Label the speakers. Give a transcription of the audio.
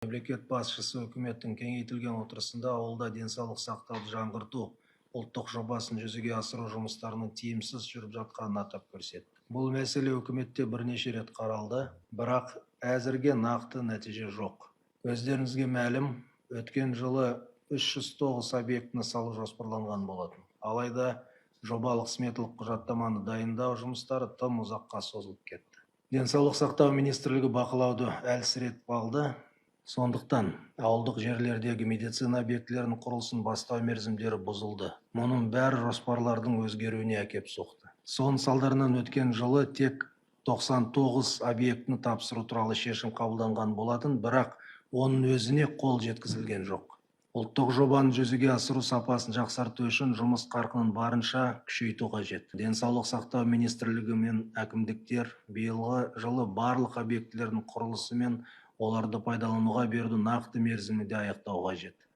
Speaker 1: Мемлекет басшысы үкіметтің кеңейтілген отырысында ауылда денсаулық сақтауды жаңғырту ұлттық жобасын жүзеге асыру жұмыстарының тиімсіз жүріп жатқанын атап көрсетті. Бұл мәселе үкіметте бірнеше рет қаралды, бірақ әзірге нақты нәтиже жоқ. Өздеріңізге мәлім, өткен жылы 309 объектіні салу жоспарланған болатын. Алайда жобалық сметалық құжаттаманы дайындау жұмыстары тым ұзаққа созылып кетті. Денсаулық сақтау министрлігі бақылауды әлсіретіп алды. Сондықтан ауылдық жерлердегі медицина объектілерінің құрылысын бастау мерзімдері бұзылды. Мұның бәрі жоспарлардың өзгеруіне әкеп соқты. Соның салдарынан өткен жылы тек 99 объектіні тапсыру туралы шешім қабылданған болатын, бірақ оның өзіне қол жеткізілген жоқ. Ұлттық жобаны жүзеге асыру сапасын жақсарту үшін жұмыс қарқынын барынша күшейту қажет. Денсаулық сақтау министрлігі мен әкімдіктер биылғы жылы барлық объектілердің құрылысы мен оларды пайдалануға беруді нақты мерзімінде аяқтау қажет.